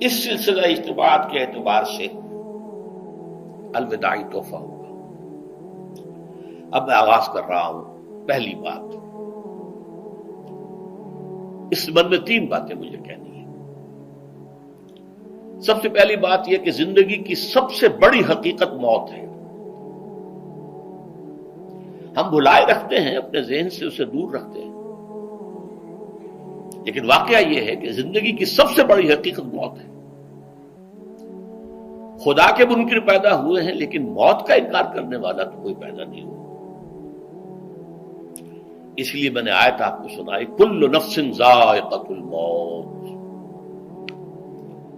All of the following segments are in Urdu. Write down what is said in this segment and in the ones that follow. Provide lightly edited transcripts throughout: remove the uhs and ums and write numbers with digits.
اس سلسلہ اجتماعات کے اعتبار سے الوداعی تحفہ ہوگا۔ اب میں آغاز کر رہا ہوں۔ پہلی بات، اس سبب میں 3 باتیں مجھے کہنی ہیں۔ سب سے پہلی بات یہ کہ زندگی کی سب سے بڑی حقیقت موت ہے۔ ہم بھلائے رکھتے ہیں، اپنے ذہن سے اسے دور رکھتے ہیں، لیکن واقعہ یہ ہے کہ زندگی کی سب سے بڑی حقیقت موت ہے۔ خدا کے منکر پیدا ہوئے ہیں، لیکن موت کا انکار کرنے والا تو کوئی پیدا نہیں ہوا۔ اس لیے میں نے آیت آپ کو سنائی، کل نفس ذائقۃ الموت،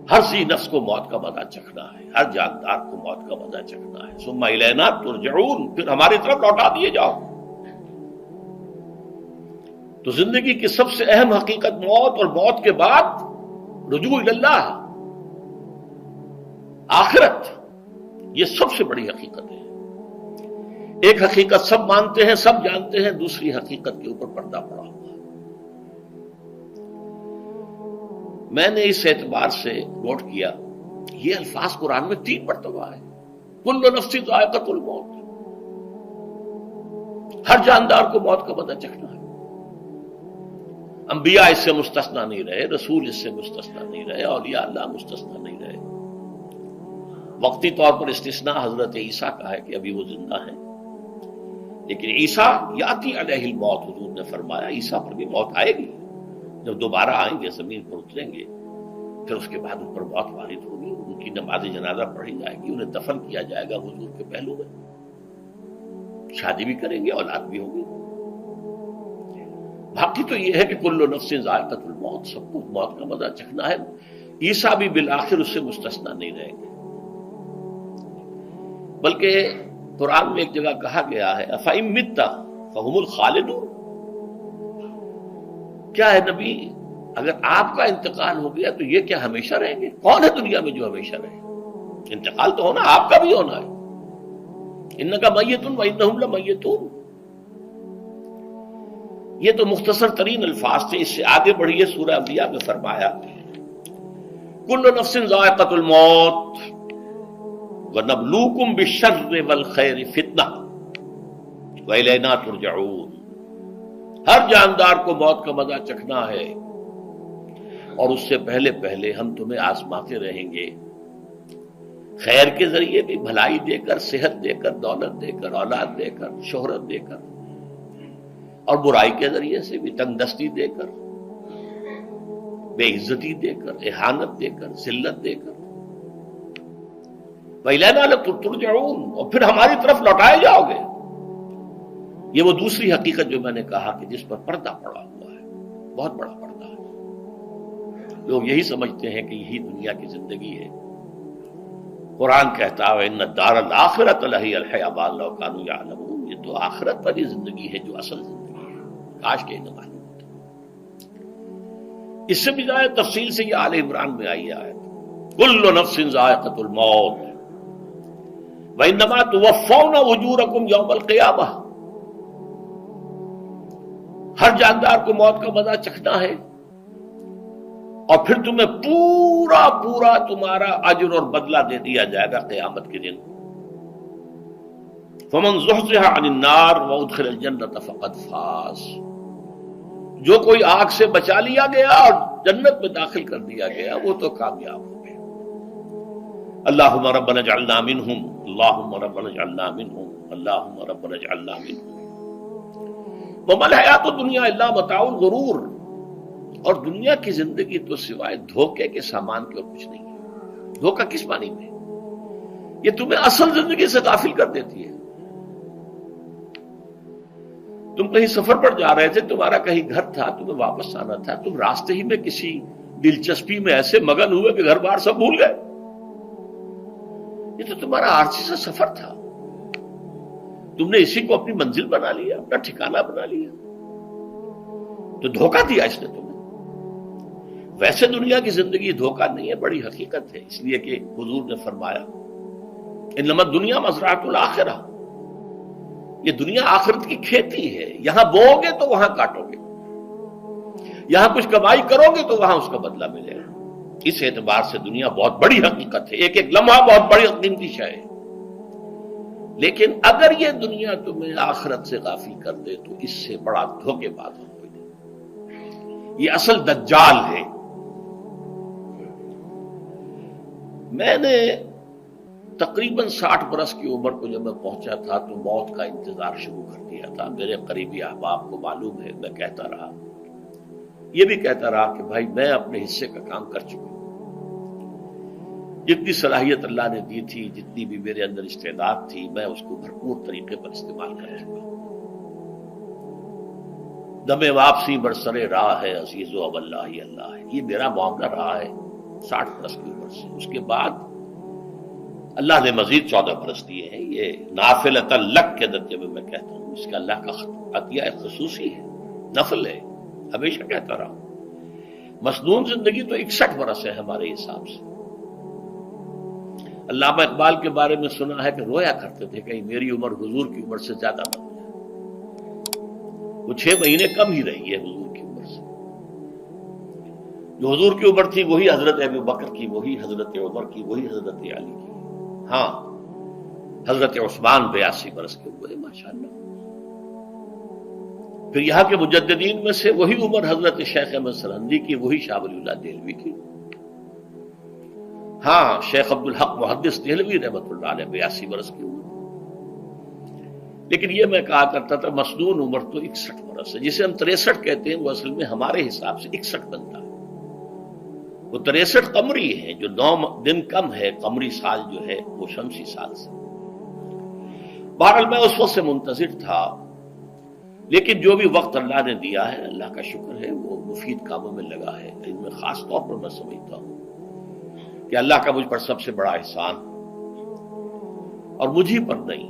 ہر ذی نفس کو موت کا مزہ چکھنا ہے، ہر جاندار کو موت کا مزہ چکھنا ہے۔ ثم الینا ترجعون، پھر ہماری طرف لوٹا دیے جاؤ۔ تو زندگی کی سب سے اہم حقیقت موت، اور موت کے بعد رجوع اللہ، آخرت، یہ سب سے بڑی حقیقت ہے۔ ایک حقیقت سب مانتے ہیں، سب جانتے ہیں، دوسری حقیقت کے اوپر پردہ پڑا ہوا ہے۔ میں نے اس اعتبار سے نوٹ کیا، یہ الفاظ قرآن میں 3 مرتبہ ہے، کل نفس ذائقۃ الموت، ہر جاندار کو موت کا مزہ چکھنا ہے۔ انبیاء اس سے مستثنا نہیں رہے، رسول اس سے مستثنا نہیں رہے، اولیاء اللہ مستثنا نہیں رہے۔ وقتی طور پر استثناء حضرت عیسیٰ کا ہے کہ ابھی وہ زندہ ہیں، لیکن عیسیٰ یاتی علیہ الموت، حضور نے فرمایا عیسیٰ پر بھی موت آئے گی، جب دوبارہ آئیں گے زمین پر اتریں گے، پھر اس کے بعد ان پر موت وارد ہوگی، ان کی نماز جنازہ پڑھی جائے گی، انہیں دفن کیا جائے گا حضور کے پہلو میں، شادی بھی کریں گے، اولاد بھی ہوگی۔ باقی تو یہ ہے کہ کل نفس ذائقۃ الموت، سب کو موت کا مزہ چکھنا ہے۔ عیسیٰ بھی بالآخر اس سے مستثنا نہیں رہیں گے، بلکہ قرآن میں ایک جگہ کہا گیا ہے أَفَإِن مِتَّ فَهُمُ الْخَالِدُونَ، کیا ہے نبی، اگر آپ کا انتقال ہو گیا تو یہ کیا ہمیشہ رہیں گے؟ کون ہے دنیا میں جو ہمیشہ رہے؟ انتقال تو ہونا، آپ کا بھی ہونا ہے۔ إِنَّكَ مَيِّتٌ وَإِنَّهُمْ لَمَيِّتُونَ، یہ تو مختصر ترین الفاظ تھے۔ اس سے آگے بڑھیے، سورہ انبیاء میں فرمایا کل نفس ذائقۃ الموت وَنَبْلُوكُمْ بِالشَّرِّ وَالْخَيْرِ فِتْنَةً وَإِلَيْنَا تُرْجَعُونَ، ہر جاندار کو موت کا مزہ چکھنا ہے، اور اس سے پہلے پہلے ہم تمہیں آزماتے رہیں گے، خیر کے ذریعے بھی، بھلائی دے کر، صحت دے کر، دولت دے کر، اولاد دے کر، شہرت دے کر، اور برائی کے ذریعے سے بھی، تنگ دستی دے کر، بے عزتی دے کر، اہانت دے کر، ذلت دے کر، وَإِلَيْنَا تُرْجَعُونَ، اور پھر ہماری طرف لوٹائے جاؤ گے۔ یہ وہ دوسری حقیقت جو میں نے کہا کہ جس پر پردہ پڑا ہوا ہے، بہت بڑا پردہ ہے۔ لوگ یہی سمجھتے ہیں کہ یہی دنیا کی زندگی ہے۔ قرآن کہتا ہے إِنَّ الدَّارَ الْآخِرَةَ لَهِيَ الْحَيَوَانُ لَوْ كَانُوا يَعْلَمُونَ، یہ تو آخرت والی زندگی ہے جو اصل زندگی ہے، کاش کہ انہیں معلوم ہوتا۔ اس سے بھی زیادہ تفصیل سے یہ آل عمران میں آئی آیت، كُلُّ نَفْسٍ ذَائِقَةُ الْمَوْتِ وَإِنَّمَا تُوَفَّوْنَ أُجُورَكُمْ يَوْمَ الْقِيَامَةِ، ہر جاندار کو موت کا مزہ چکھنا ہے، اور پھر تمہیں پورا پورا تمہارا اجر اور بدلہ دے دیا جائے گا قیامت کے دن۔ فَمَنْ زُحْزِحَ عَنِ النَّارِ وَأُدْخِلَ الْجَنَّةَ فَقَدْ فَازَ، جو کوئی آگ سے بچا لیا گیا اور جنت میں داخل کر دیا گیا وہ تو کامیاب ہو گیا۔ اللہم ربنا اجعلنا منہم، اللہم ربنا اجعلنا منہم، اللہم ربنا اجعلنا منہم۔ وَمَا الْحَيَاةُ الدُّنْيَا إِلَّا مَتَاعُ الْغُرُورِ، اور دنیا کی زندگی تو سوائے دھوکے کے سامان کے اور کچھ نہیں ہے۔ دھوکہ کس معنی میں؟ یہ تمہیں اصل زندگی سے غافل کر دیتی ہے۔ تم کہیں سفر پر جا رہے تھے، تمہارا کہیں گھر تھا، تمہیں واپس آنا تھا، تم راستے ہی میں کسی دلچسپی میں ایسے مگن ہوئے کہ گھر بار سب بھول گئے۔ یہ تو تمہارا عارضی سا سفر تھا، تم نے اسی کو اپنی منزل بنا لیا، اپنا ٹھکانہ بنا لیا، تو دھوکہ دیا اس نے تمہیں۔ ویسے دنیا کی زندگی دھوکہ نہیں ہے، بڑی حقیقت ہے، اس لیے کہ حضور نے فرمایا انما الدنیا مزرعۃ الآخرہ، یہ دنیا آخرت کی کھیتی ہے، یہاں بو گے تو وہاں کاٹو گے، یہاں کچھ کمائی کرو گے تو وہاں اس کا بدلہ ملے گا۔ اس اعتبار سے دنیا بہت بڑی حقیقت ہے، ایک ایک لمحہ بہت بڑی قیمتی شے ہے، لیکن اگر یہ دنیا تمہیں آخرت سے غافل کر دے تو اس سے بڑا دھوکے باز ہو کوئی نہیں۔ یہ اصل دجال ہے۔ میں نے تقریباً 60 برس کی عمر کو جب میں پہنچا تھا تو موت کا انتظار شروع کر دیا تھا۔ میرے قریبی احباب کو معلوم ہے، میں کہتا رہا، یہ بھی کہتا رہا کہ بھائی میں اپنے حصے کا کام کر چکا ہوں، جتنی صلاحیت اللہ نے دی تھی، جتنی بھی میرے اندر استعداد تھی، میں اس کو بھرپور طریقے پر استعمال کر چکا ہوں۔ دم واپسی برسرے راہ ہے عزیز و اب اللہ ہی اللہ ہے، یہ میرا معاملہ رہا ہے 60 برس کی عمر سے۔ اس کے بعد اللہ نے مزید 14 برس دیے ہیں۔ یہ نافلۃ لک کے درجے میں کہتا ہوں، اس کا اللہ کا عطیہ خصوصی ہے، نفل ہے، ہمیشہ کہتا رہا ہوں۔ مسنون زندگی تو 61 برس ہے ہمارے حساب سے۔ علامہ اقبال کے بارے میں سنا ہے کہ رویا کرتے تھے کہیں میری عمر حضور کی عمر سے زیادہ نہ ہو جائے۔ وہ 6 مہینے کم ہی رہی ہے حضور کی عمر سے۔ جو حضور کی عمر تھی وہی حضرت ابو بکر کی، وہی حضرت عمر کی، وہی حضرت علی کی۔ ہاں، حضرت عثمان 82 برس کے ہوئے ماشاءاللہ۔ پھر یہاں کے مجددین میں سے وہی عمر حضرت شیخ احمد سرہندی کی، وہی شاہ ولی اللہ دہلوی کی۔ ہاں، شیخ عبدالحق محدث دہلوی رحمۃ اللہ علیہ 82 برس کی عمر۔ لیکن یہ میں کہا کرتا تھا مسنون عمر تو 61 برس ہے، جسے ہم 63 کہتے ہیں، وہ اصل میں ہمارے حساب سے 61 بنتا ہے۔ وہ 63 قمری ہے، جو 9 دن کم ہے، قمری سال جو ہے وہ شمسی سال سے۔ بہرحال میں اس وقت سے منتظر تھا، لیکن جو بھی وقت اللہ نے دیا ہے، اللہ کا شکر ہے، وہ مفید کاموں میں لگا ہے۔ ان میں خاص طور پر میں سمجھتا ہوں کہ اللہ کا مجھ پر سب سے بڑا احسان، اور مجھے پر نہیں،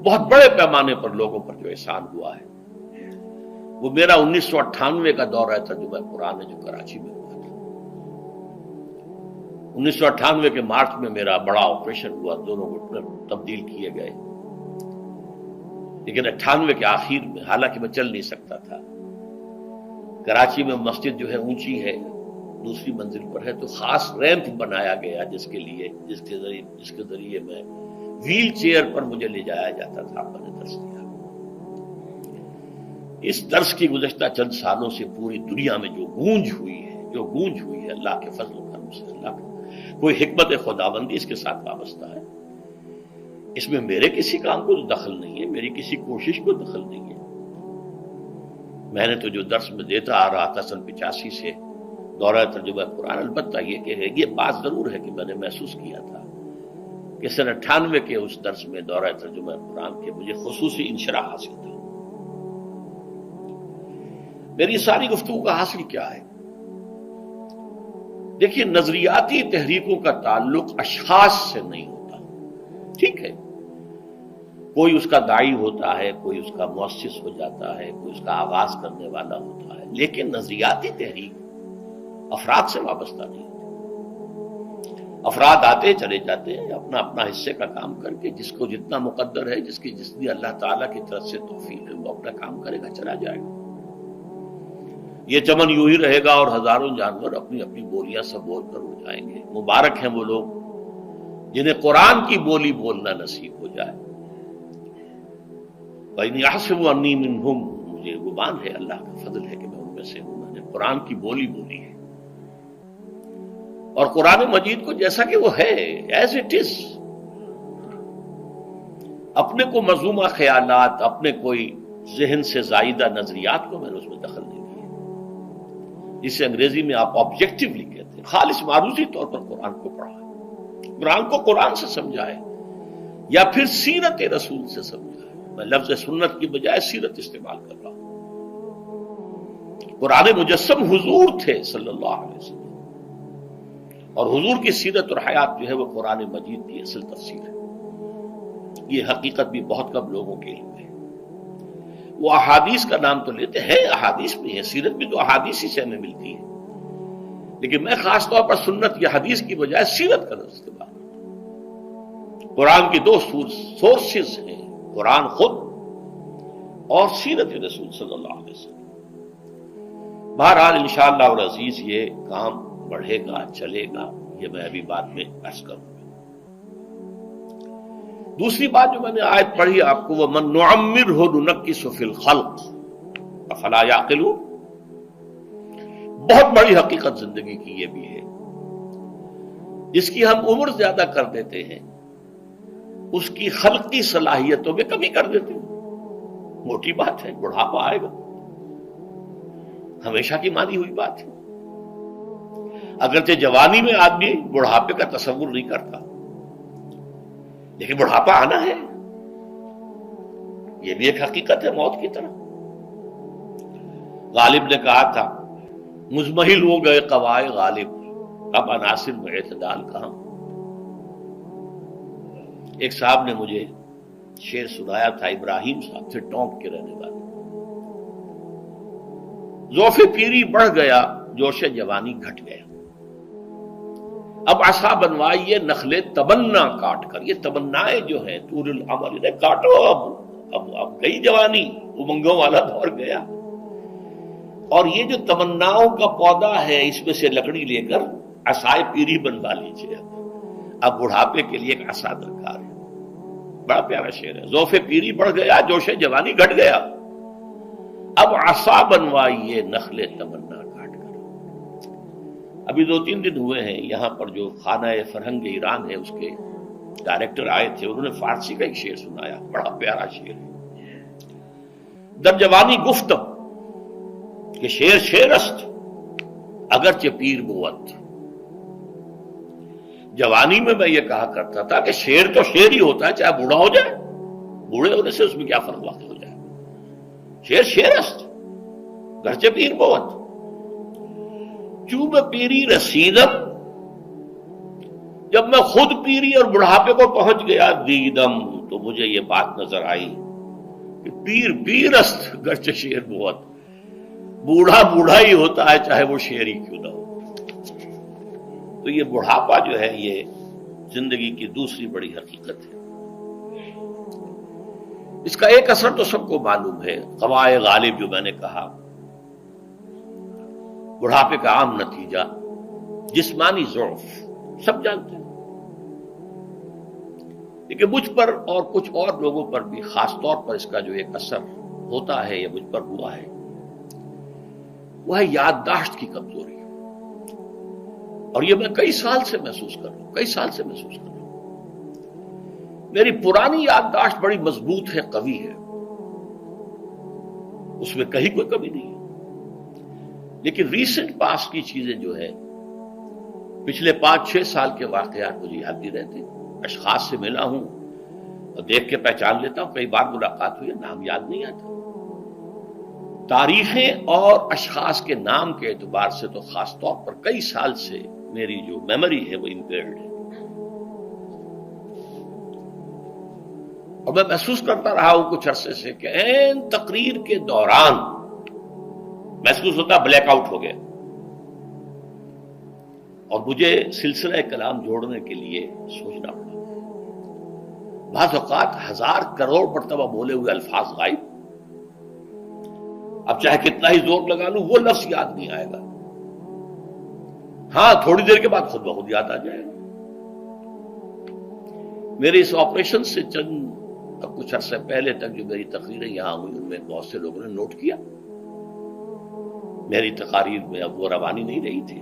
بہت بڑے پیمانے پر لوگوں پر جو احسان ہوا ہے، وہ میرا 1998 کا دورہ ترجمہ قرآن ہے جو کراچی میں ہوا تھا۔ 1998 کے مارچ میں میرا بڑا آپریشن ہوا، دونوں گھٹنے تبدیل کیے گئے، لیکن 98 کے آخر میں، حالانکہ میں چل نہیں سکتا تھا، کراچی میں مسجد جو ہے اونچی ہے، دوسری منزل پر ہے، تو خاص ریمپ بنایا گیا جس کے ذریعے میں ویل چیئر پر مجھے لے جایا جاتا تھا۔ میں نے درس دیا۔ اس درس کی گزشتہ چند سالوں سے پوری دنیا میں جو گونج ہوئی ہے اللہ کے فضل و کرم سے، اللہ کا کوئی حکمت خداوندی اس کے ساتھ وابستہ ہے۔ اس میں میرے کسی کام کو دخل نہیں ہے، میری کسی کوشش کو دخل نہیں ہے۔ میں نے تو جو درس میں دیتا آ رہا تھا سن 85 سے، دورہ ترجمہ قرآن، البتہ یہ بات ضرور ہے کہ میں نے محسوس کیا تھا کہ سن 98 کے اس درس میں دورہ ترجمہ قرآن کے مجھے خصوصی انشراح حاصل تھا۔ میری ساری گفتگو کا حاصل کیا ہے؟ دیکھیے، نظریاتی تحریکوں کا تعلق اشخاص سے نہیں ہوتا، ٹھیک ہے، کوئی اس کا داعی ہوتا ہے، کوئی اس کا مؤسس ہو جاتا ہے، کوئی اس کا آغاز کرنے والا ہوتا ہے، لیکن نظریاتی تحریک افراد سے وابستہ نہیں ہوتی۔ افراد آتے چلے جاتے ہیں اپنا اپنا حصے کا کام کر کے، جس کو جتنا مقدر ہے، جتنی اللہ تعالیٰ کی طرف سے توفیق ہے، وہ اپنا کام کرے گا، چلا جائے گا۔ یہ چمن یوں ہی رہے گا اور ہزاروں جانور اپنی اپنی بولیاں سب بول کر اڑ جائیں گے۔ مبارک ہیں وہ لوگ جنہیں قرآن کی بولی بولنا نصیب ہو جائے۔ وَإِنْ يَحْسَبُ أَنِّي مِنْهُمْ، مجھے گمان ہے، اللہ کا فضل ہے کہ میں ان میں سے ہوں، میں نے قرآن کی بولی بولی ہے، اور قرآن مجید کو جیسا کہ وہ ہے، ایز اٹ از، اپنے کو مذمومہ خیالات، اپنے کوئی ذہن سے زائدہ نظریات کو میں نے اس میں دخل نہیں دیا، جسے انگریزی میں آپ آبجیکٹیولی کہتے ہیں، خالص معروضی طور پر قرآن کو پڑھا ہے، قرآن کو قرآن سے سمجھا ہے، یا پھر سیرت رسول سے سمجھا ہے۔ میں لفظ سنت کی بجائے سیرت استعمال کر رہا ہوں۔ قرآن مجسم حضور تھے صلی اللہ علیہ وسلم، اور حضور کی سیرت اور حیات جو ہے وہ قرآن مجید کی اصل تفسیر ہے۔ یہ حقیقت بھی بہت کم لوگوں کے علم ہے۔ وہ احادیث کا نام تو لیتے ہیں، احادیث بھی ہے، سیرت بھی تو احادیث ہی سے ہمیں ملتی ہے، لیکن میں خاص طور پر سنت یا حدیث کی بجائے سیرت کا استعمال کرتا ہوں۔ قرآن کی 2 سورسز ہیں، قرآن خود اور سیرت رسول صلی اللہ علیہ وسلم۔ بہرحال انشاءاللہ العزیز یہ کام بڑھے گا، چلے گا، یہ میں ابھی بعد میں عرض کروں گا۔ دوسری بات جو میں نے آیت پڑھی آپ کو، وَمَن نُعَمِّرْهُ نُنَكِّسُ فِي الْخَلْقِ أَفَلَا يَعْقِلُونَ، بہت بڑی حقیقت زندگی کی یہ بھی ہے، جس کی ہم عمر زیادہ کر دیتے ہیں اس کی خلقی صلاحیتوں میں کمی کر دیتے ہیں۔ موٹی بات ہے، بڑھاپا آئے گا، ہمیشہ کی مانی ہوئی بات ہے۔ اگرچہ جوانی میں آدمی بڑھاپے کا تصور نہیں کرتا، لیکن بڑھاپا آنا ہے، یہ بھی ایک حقیقت ہے موت کی طرح۔ غالب نے کہا تھا مزمحل ہو گئے قوائے غالب، اب عناصر میں اعتدال کہاں۔ ایک صاحب نے مجھے شعر سنایا تھا، ابراہیم صاحب تھے ٹونک کے رہنے والے، ذوف پیری بڑھ گیا جوش جوانی گھٹ گیا، اب عصا بنوائیے نخل تمنا کاٹ کر۔ یہ تمنائیں جو ہیں طول العمر، انہیں کاٹو، اب گئی جوانی، امنگوں والا دور گیا، اور یہ جو تمناؤں کا پودا ہے اس میں سے لکڑی لے کر عصائے پیری بنوا لیجیے، اب بڑھاپے کے لیے ایک عصا درکار ہے۔ بڑا پیارا شعر ہے، ذوف پیری بڑھ گیا جوش جوانی گھٹ گیا، اب عصا بنوائیے نخل تمنا کاٹ کر۔ ابھی 2-3 دن ہوئے ہیں یہاں پر جو خانہ فرہنگ ایران ہے اس کے ڈائریکٹر آئے تھے، انہوں نے فارسی کا ایک شعر سنایا، بڑا پیارا شعر ہے، در جوانی گفتم کہ شعر شعر است اگرچہ پیر بود۔ جوانی میں میں یہ کہا کرتا تھا کہ شعر تو شعر ہی ہوتا ہے چاہے بوڑھا ہو جائے، بوڑھے ہونے سے اس میں کیا فرق واقع ہو جائے، شعر شعر است گرچہ پیر بود۔ چوب پیری رسیدم، جب میں خود پیری اور بڑھاپے کو پہنچ گیا، دیدم تو مجھے یہ بات نظر آئی کہ پیر پیر است گرچہ شعر بود، بوڑھا بوڑھا ہی ہوتا ہے چاہے وہ شعر ہی کیوں نہ ہو۔ تو یہ بڑھاپا جو ہے یہ زندگی کی دوسری بڑی حقیقت ہے۔ اس کا ایک اثر تو سب کو معلوم ہے، قوائے غالب جو میں نے کہا، بڑھاپے کا عام نتیجہ جسمانی ضعف، سب جانتے ہیں، لیکن مجھ پر اور کچھ اور لوگوں پر بھی خاص طور پر اس کا جو ایک اثر ہوتا ہے یا مجھ پر ہوا ہے وہ ہے یادداشت کی کمزوری، اور یہ میں کئی سال سے محسوس کر رہا ہوں، میری پرانی یادداشت بڑی مضبوط ہے، قوی ہے، اس میں کہیں کوئی کمی نہیں ہے، لیکن ریسنٹ پاس کی چیزیں جو ہے، پچھلے 5-6 سال کے واقعات مجھے یاد نہیں رہتے، اشخاص سے ملا ہوں اور دیکھ کے پہچان لیتا ہوں، کئی بار ملاقات ہوئی ہے، نام یاد نہیں آتا، تاریخیں اور اشخاص کے نام کے اعتبار سے تو خاص طور پر کئی سال سے میری جو میموری ہے وہ امپیئرڈ ہے، اور میں محسوس کرتا رہا ہوں کچھ عرصے سے کہ عین تقریر کے دوران محسوس ہوتا بلیک آؤٹ ہو گیا، اور مجھے سلسلہ کلام جوڑنے کے لیے سوچنا پڑا، بعض اوقات 1000 کروڑ مرتبہ بولے ہوئے الفاظ غائب، اب چاہے کتنا ہی زور لگا لوں وہ لفظ یاد نہیں آئے گا، ہاں تھوڑی دیر کے بعد خود بخود یاد آ جائے گا۔ میرے اس آپریشن سے کچھ عرصے پہلے تک جو میری تقریریں یہاں ہوئی ان میں بہت سے لوگوں نے نوٹ کیا، میری تقاریر میں اب وہ روانی نہیں رہی تھی،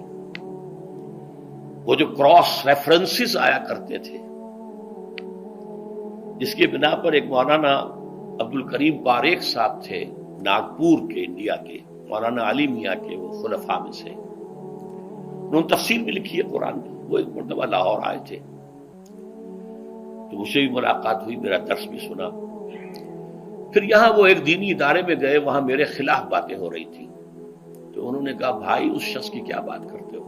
وہ جو کراس ریفرنسز آیا کرتے تھے جس کی بنا پر ایک مولانا عبد الکریم باریک صاحب تھے ناگپور کے، انڈیا کے، مولانا علی میاں کے وہ خلفاء میں سے، انہوں نے تفسیر بھی لکھی ہے قرآن میں، وہ ایک مرتبہ لاہور آئے تھے تو مجھ سے بھی ملاقات ہوئی، میرا درس بھی سنا، پھر یہاں وہ ایک دینی ادارے میں گئے، وہاں میرے خلاف باتیں ہو رہی تھی، تو انہوں نے کہا بھائی اس شخص کی کیا بات کرتے ہو،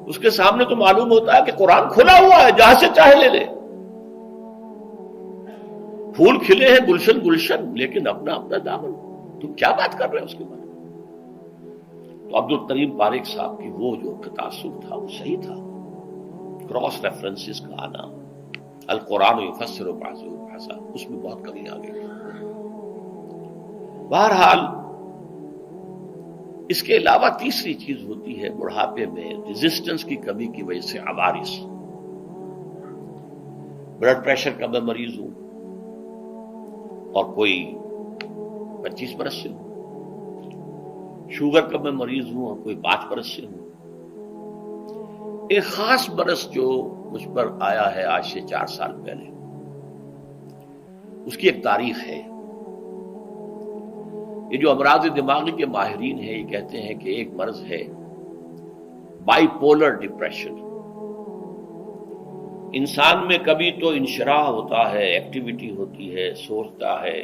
اس کے سامنے تو معلوم ہوتا ہے کہ قرآن کھلا ہوا ہے، جہاں سے چاہے لے لے، پھول کھلے ہیں گلشن گلشن، لیکن اپنا اپنا دامن، تم کیا بات کر رہے ہو اس کے بارے میں؟ تو عبد الکریم باریک صاحب کی وہ جو تاثر تھا وہ صحیح تھا، کراس ریفرنسز کا آنا، القرآن یفسر بعضہ بعضا، اس میں بہت کمی آ گئی۔ بہرحال اس کے علاوہ تیسری چیز ہوتی ہے بڑھاپے میں ریزسٹنس کی کمی کی وجہ سے عوارض. بلڈ پریشر کا میں مریض ہوں اور کوئی 25 برس سے ہوں، شوگر کا میں مریض ہوں اور کوئی 5 برس سے ہوں. ایک خاص برس جو مجھ پر آیا ہے آج سے 4 سال پہلے، اس کی ایک تاریخ ہے. یہ جو امراض دماغی کے ماہرین ہیں یہ کہتے ہیں کہ ایک مرض ہے بائی پولر ڈپریشن. انسان میں کبھی تو انشراح ہوتا ہے، ایکٹیویٹی ہوتی ہے، سوچتا ہے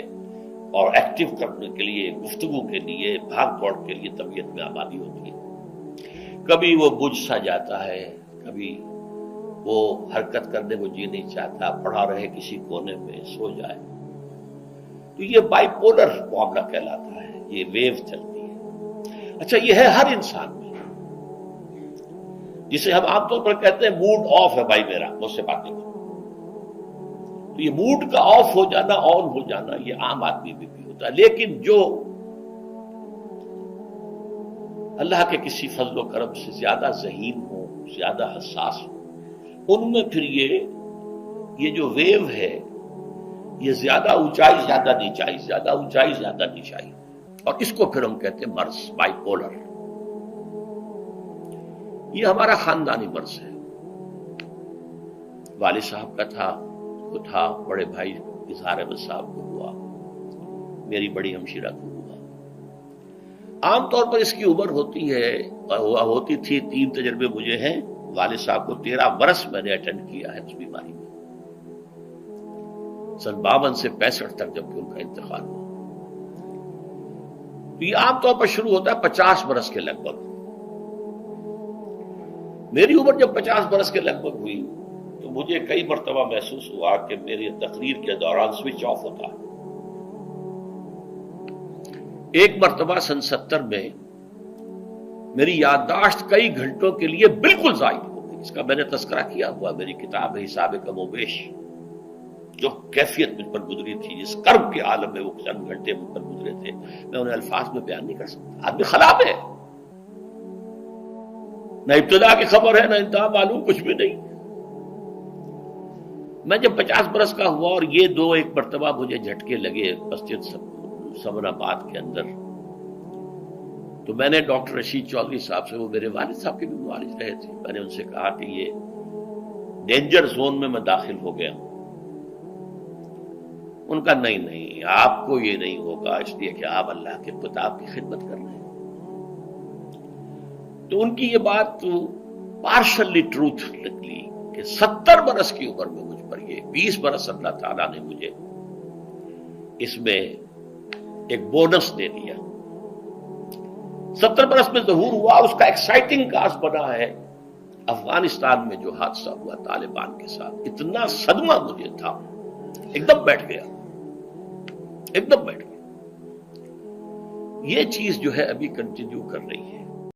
اور ایکٹیو کرنے کے لیے، گفتگو کے لیے، بھاگ دوڑ کے لیے طبیعت میں آبادی ہوتی ہے. کبھی وہ بجھ سا جاتا ہے، کبھی وہ حرکت کرنے کو جی نہیں چاہتا، پڑا رہے کسی کونے میں، سو جائے. تو یہ بائی پولر معاملہ کہلاتا ہے، یہ ویو چلتی ہے. اچھا یہ ہے ہر انسان میں، جسے ہم عام طور پر کہتے ہیں موڈ آف ہے بھائی میرا، مجھ سے باتیں کرو. تو یہ موڈ کا آف ہو جانا، آن ہو جانا، یہ عام آدمی بھی ہوتا ہے. لیکن جو اللہ کے کسی فضل و کرم سے زیادہ ذہین ہو، زیادہ حساس ہو، ان میں پھر یہ جو ویو ہے یہ زیادہ اونچائی زیادہ نیچائی، زیادہ اونچائی زیادہ نیچائی، اور اس کو پھر ہم کہتے ہیں مرض، بائی پولر. یہ ہمارا خاندانی مرض ہے. والد صاحب کا تھا، بڑے بھائی اظہار احمد صاحب کو ہوا، میری بڑی ہمشیرہ کو ہوا. عام طور پر اس کی عمر ہوتی تھی 3 تجربے مجھے ہیں. والد صاحب کو 13 برس میں نے اٹینڈ کیا ہے اس بیماری میں، سن 52 سے 65 تک جب کہ ان کا انتقال ہوا. تو یہ عام طور پر شروع ہوتا ہے 50 برس کے لگ بھگ. میری عمر جب 50 برس کے لگ بھگ ہوئی تو مجھے کئی مرتبہ محسوس ہوا کہ میری تقریر کے دوران سوئچ آف ہوتا ہے. ایک مرتبہ سن 70 میں میری یادداشت کئی گھنٹوں کے لیے بالکل ضائع ہو گئی. اس کا میں نے تذکرہ کیا ہوا، میری کتاب ہے حساب کم و بیش. جو کیفیت مجھ پر گزری تھی، جس کرب کے عالم میں وہ چند گھنٹے مجھ پر گزرے تھے، میں انہیں الفاظ میں بیان نہیں کر سکتا. آدمی خراب ہے، نہ ابتدا کی خبر ہے نہ انتہا معلوم، کچھ بھی نہیں. میں جب 50 برس کا ہوا اور یہ ایک مرتبہ مجھے جھٹکے لگے مسجد سمن آباد کے اندر، تو میں نے ڈاکٹر رشید چودھری صاحب سے، وہ میرے والد صاحب کے بھی معالج رہے تھے، میں نے ان سے کہا کہ یہ ڈینجر زون میں داخل ہو گیا ہوں. ان کا نہیں، آپ کو یہ نہیں ہوگا، اس لیے کہ آپ اللہ کے کتاب کی خدمت کر رہے ہیں. تو ان کی یہ بات پارشلی ٹروتھ نکلی کہ 70 برس کی عمر میں مجھ پر یہ 20 برس اللہ تعالیٰ نے مجھے اس میں ایک بونس دے دیا. 70 برس میں ظہور ہوا. اس کا ایکسائٹنگ کاز بنا ہے افغانستان میں جو حادثہ ہوا طالبان کے ساتھ. اتنا صدمہ مجھے تھا، ایک دم بیٹھ گیا. یہ چیز جو ہے ابھی کنٹینیو کر رہی ہے.